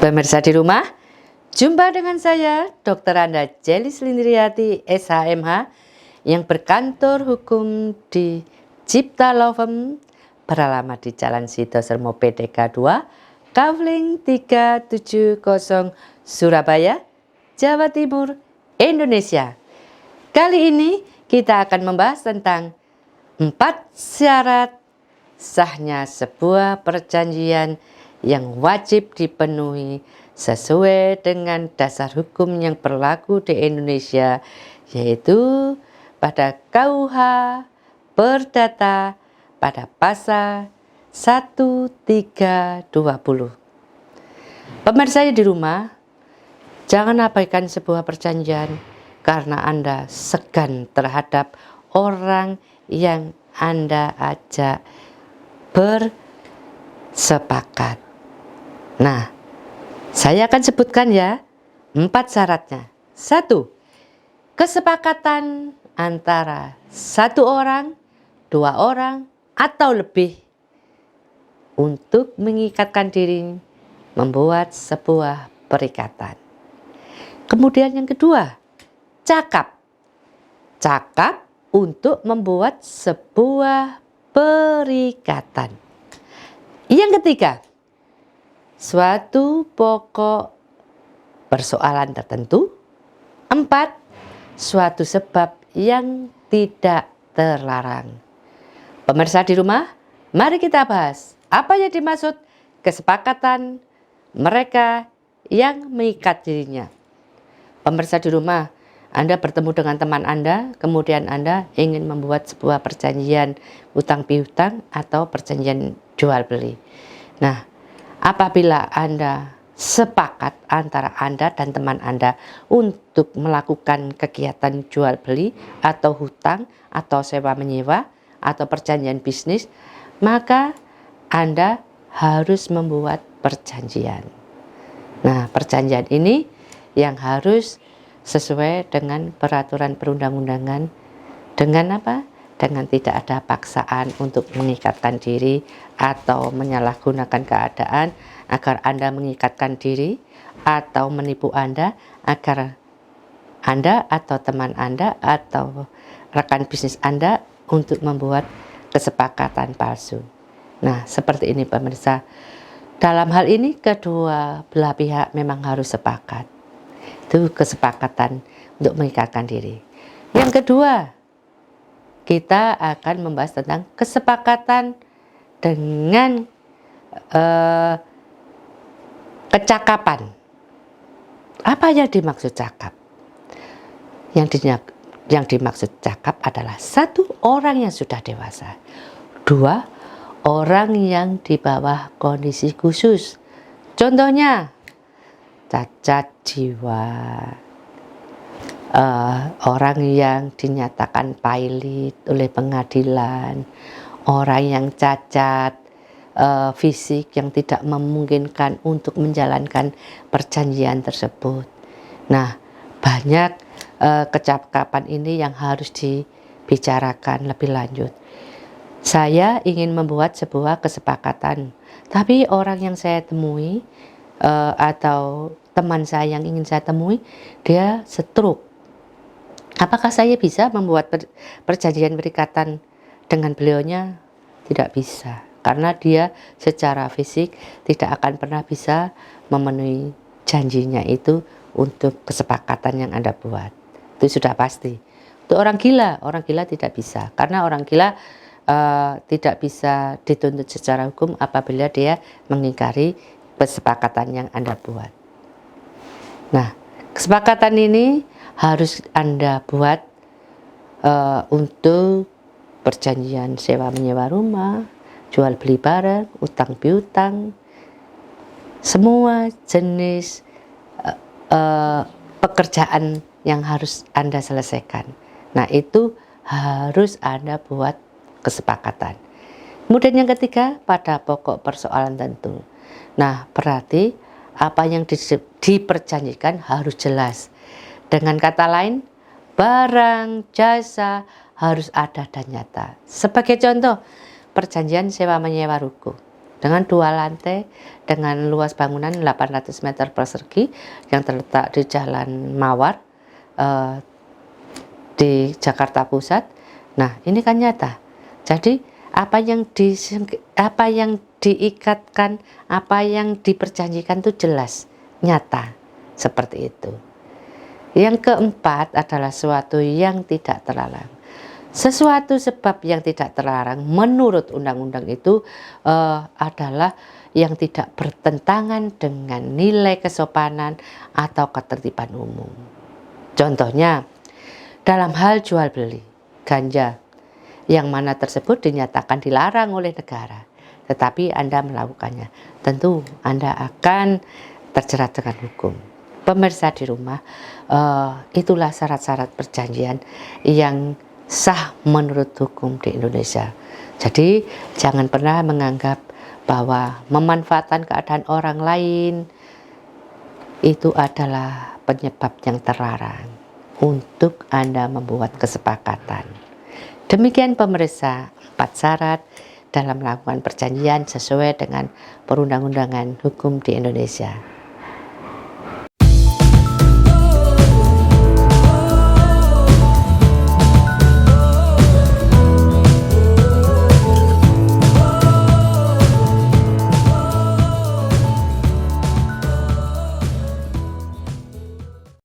Pemirsa di rumah, jumpa dengan saya Dr. Anda Jelis Lindriati SHMH yang berkantor hukum di Cipta Law Firm beralamat di Jalan Sidosermo PDK 2 Kavling 370 Surabaya, Jawa Timur, Indonesia. Kali ini kita akan membahas tentang 4 syarat sahnya sebuah perjanjian yang wajib dipenuhi sesuai dengan dasar hukum yang berlaku di Indonesia, yaitu pada KUH Perdata pada pasal 1320. Pemirsa di rumah, jangan abaikan sebuah perjanjian karena Anda segan terhadap orang yang Anda ajak bersepakat. Nah, saya akan sebutkan ya 4 syaratnya. 1. Kesepakatan antara 1 orang, 2 orang, atau lebih untuk mengikatkan diri membuat sebuah perikatan. Kemudian yang kedua, cakap. Cakap untuk membuat sebuah perikatan. Yang ketiga, suatu pokok persoalan tertentu. 4. Suatu sebab yang tidak terlarang. Pemirsa di rumah, mari kita bahas apa yang dimaksud kesepakatan mereka yang mengikat dirinya. Pemirsa di rumah, Anda bertemu dengan teman Anda, kemudian Anda ingin membuat sebuah perjanjian utang piutang atau perjanjian jual beli. Nah, apabila Anda sepakat antara Anda dan teman Anda untuk melakukan kegiatan jual beli atau hutang atau sewa menyewa atau perjanjian bisnis, maka Anda harus membuat perjanjian. Nah, perjanjian ini yang harus sesuai dengan peraturan perundang-undangan, dengan apa? Dengan tidak ada paksaan untuk mengikatkan diri atau menyalahgunakan keadaan agar Anda mengikatkan diri atau menipu Anda agar Anda atau teman Anda atau rekan bisnis Anda untuk membuat kesepakatan palsu. Nah, seperti ini pemirsa. Dalam hal ini kedua belah pihak memang harus sepakat. Itu kesepakatan untuk mengikatkan diri. Yang kedua, kita akan membahas tentang kesepakatan dengan kecakapan. Apa yang dimaksud cakap? Yang dimaksud cakap adalah 1 orang yang sudah dewasa, 2 orang yang di bawah kondisi khusus. Contohnya cacat jiwa, orang yang dinyatakan pailit oleh pengadilan, orang yang cacat fisik yang tidak memungkinkan untuk menjalankan perjanjian tersebut. Nah, banyak kecakapan ini yang harus dibicarakan lebih lanjut. Saya ingin membuat sebuah kesepakatan, tapi orang yang saya temui atau teman saya yang ingin saya temui, dia stroke. Apakah saya bisa membuat perjanjian perikatan dengan beliaunya? Tidak bisa, karena dia secara fisik tidak akan pernah bisa memenuhi janjinya itu untuk kesepakatan yang Anda buat. Itu sudah pasti. Untuk orang gila tidak bisa, karena orang gila tidak bisa dituntut secara hukum apabila dia mengingkari kesepakatan yang Anda buat. Nah, kesepakatan ini harus Anda buat untuk perjanjian sewa menyewa rumah, jual beli barang, utang piutang, semua jenis pekerjaan yang harus Anda selesaikan. Nah, itu harus Anda buat kesepakatan. Kemudian yang ketiga, pada pokok persoalan tentu. Nah, berarti apa yang diperjanjikan harus jelas. Dengan kata lain, barang, jasa harus ada dan nyata. Sebagai contoh, perjanjian sewa menyewa ruko. dengan 2 lantai dengan luas bangunan 800 meter persegi yang terletak di Jalan Mawar di Jakarta Pusat. Nah, ini kan nyata. Jadi apa yang diikatkan, apa yang diperjanjikan itu jelas, nyata, seperti itu. Yang keempat adalah sesuatu yang tidak terlarang. Sesuatu sebab yang tidak terlarang menurut undang-undang itu adalah yang tidak bertentangan dengan nilai kesopanan atau ketertiban umum. Contohnya, dalam hal jual beli ganja, yang mana tersebut dinyatakan dilarang oleh negara, tetapi Anda melakukannya, tentu Anda akan terjerat dengan hukum. Pemirsa di rumah, itulah syarat-syarat perjanjian yang sah menurut hukum di Indonesia. Jadi jangan pernah menganggap bahwa memanfaatkan keadaan orang lain itu adalah penyebab yang terlarang untuk Anda membuat kesepakatan. Demikian pemirsa, 4 syarat dalam melakukan perjanjian sesuai dengan perundang-undangan hukum di Indonesia.